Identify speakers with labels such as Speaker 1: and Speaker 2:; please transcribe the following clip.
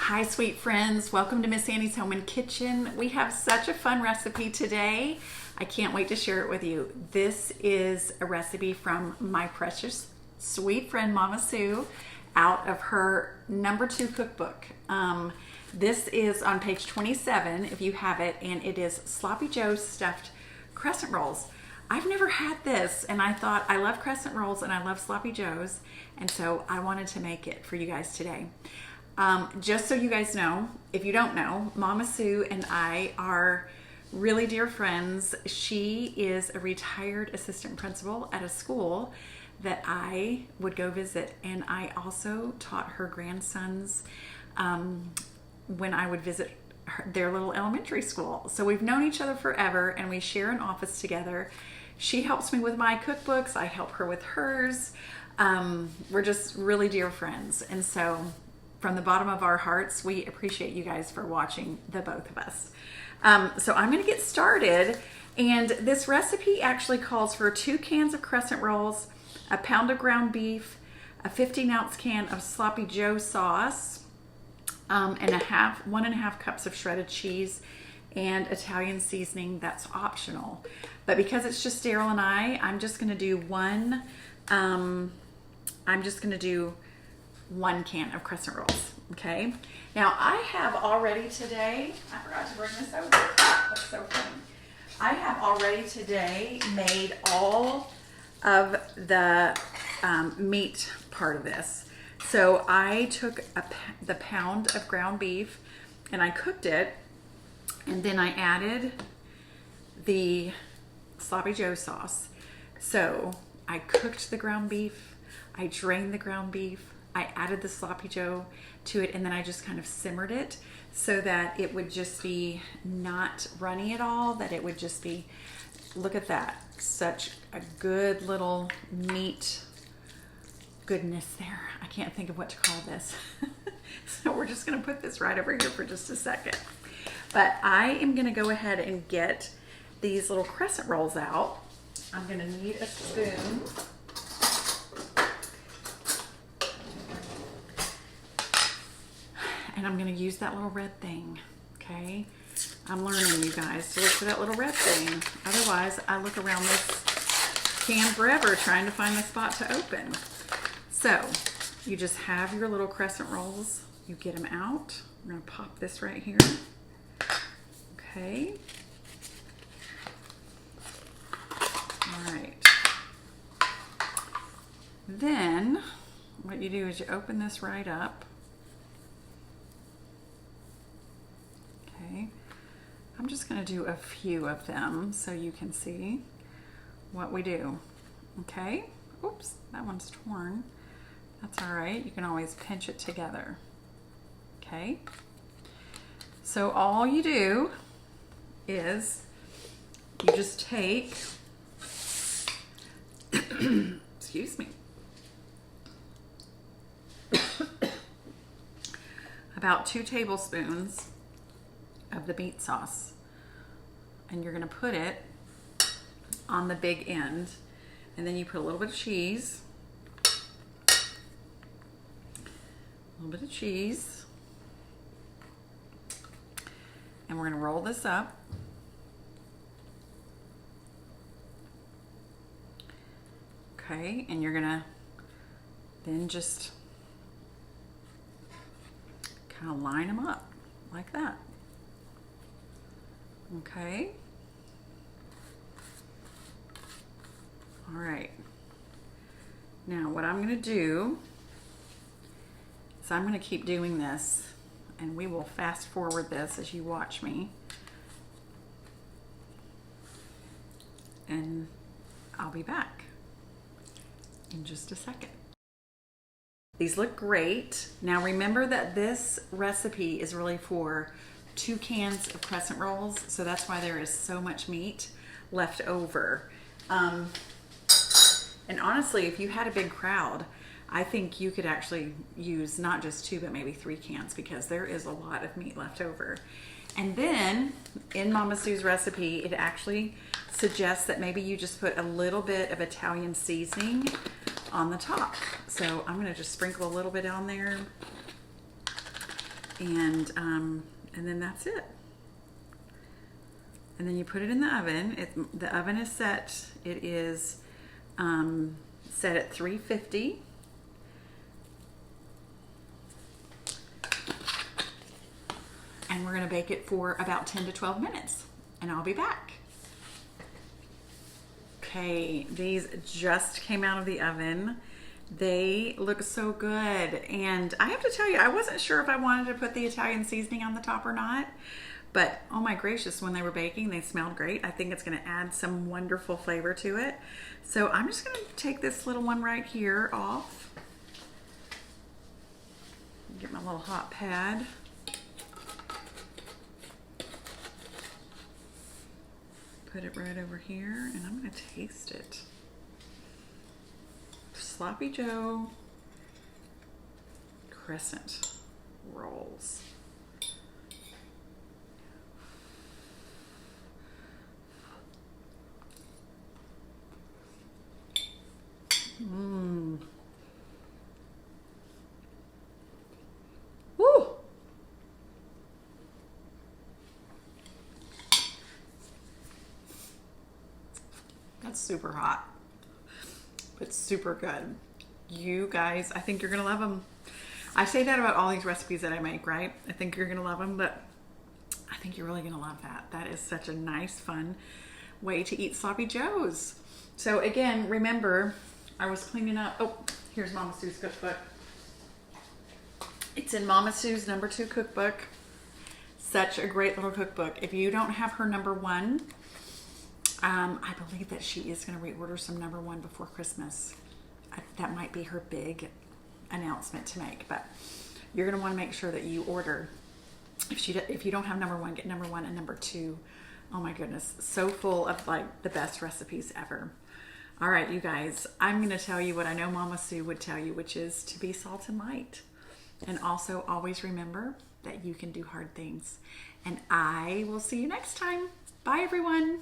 Speaker 1: Hi sweet friends, welcome to Miss Annie's Home and Kitchen. We have such a fun recipe today. I can't wait to share it with you. This is a recipe from my precious sweet friend Mama Sue out of her #2 cookbook. This is on page 27 if you have it, and it is Sloppy Joe's stuffed crescent rolls. I've never had this, and I thought I love crescent rolls and I love Sloppy Joe's, and so I wanted to make it for you guys today. Just so you guys know, if you don't know, Mama Sue and I are really dear friends. She is a retired assistant principal at a school that I would go visit, and I also taught her grandsons when I would visit their little elementary school. So we've known each other forever, and we share an office together. She helps me with my cookbooks, I help her with hers. We're just really dear friends, and so from the bottom of our hearts, we appreciate you guys for watching the both of us. So I'm going to get started, and this recipe actually calls for 2 cans of crescent rolls, a pound of ground beef, a 15-ounce can of Sloppy Joe sauce, and 1.5 cups of shredded cheese and Italian seasoning. That's optional, but because it's just Daryl and I'm just going to do one. I'm just going to do 1 can of crescent rolls. Okay, now I have already today, I forgot to bring this over. That's so funny. I have already today made all of the meat part of this. So I took the pound of ground beef and I cooked it, and then I added the Sloppy Joe sauce. So I cooked the ground beef, I drained the ground beef, I added the Sloppy Joe to it, and then I just kind of simmered it so that it would just be not runny at all, that it would just be, look at that, such a good little meat goodness there. I can't think of what to call this. So we're just gonna put this right over here for just a second. But I am gonna go ahead and get these little crescent rolls out. I'm gonna need a spoon. And I'm going to use that little red thing, okay? I'm learning, you guys, to look for that little red thing. Otherwise, I look around this can forever trying to find the spot to open. So, you just have your little crescent rolls. You get them out. I'm going to pop this right here. Okay. All right. Then, what you do is you open this right up. Okay, I'm just going to do a few of them so you can see what we do. Okay, oops, that one's torn. That's all right, you can always pinch it together. Okay, so all you do is you just take, excuse me, about 2 tablespoons of the meat sauce, and you're going to put it on the big end, and then you put a little bit of cheese, and we're going to roll this up. Okay, and you're going to then just kind of line them up like that. Okay. All right. Now what I'm going to do is I'm going to keep doing this, and we will fast forward this as you watch me. And I'll be back in just a second. These look great. Now remember that this recipe is really for 2 cans of crescent rolls, so that's why there is so much meat left over. And honestly, if you had a big crowd, I think you could actually use not just 2 but maybe 3 cans, because there is a lot of meat left over. And then in Mama Sue's recipe, it actually suggests that maybe you just put a little bit of Italian seasoning on the top. So I'm going to just sprinkle a little bit on there. and then that's it. And then you put it in the oven. The oven is set. It is set at 350. And we're going to bake it for about 10 to 12 minutes. And I'll be back. Okay, these just came out of the oven. They look so good. And I have to tell you, I wasn't sure if I wanted to put the Italian seasoning on the top or not. But oh my gracious, when they were baking, they smelled great. I think it's going to add some wonderful flavor to it. So I'm just going to take this little one right here off. Get my little hot pad. Put it right over here, and I'm going to taste it. Sloppy Joe Crescent rolls. Mmm. Woo! That's super hot, but super good. You guys, I think you're gonna love them. I say that about all these recipes that I make, right? I think you're gonna love them, but I think you're really gonna love that. That is such a nice, fun way to eat sloppy joes. So again, remember, I was cleaning up. Oh, here's Mama Sue's cookbook. It's in Mama Sue's #2 cookbook. Such a great little cookbook. If you don't have her #1, I believe that she is going to reorder some #1 before Christmas. That might be her big announcement to make, but you're going to want to make sure that you order. If you don't have #1, get #1 and #2. Oh my goodness, so full of like the best recipes ever. All right, you guys, I'm going to tell you what I know Mama Sue would tell you, which is to be salt and light. And also always remember that you can do hard things. And I will see you next time. Bye, everyone.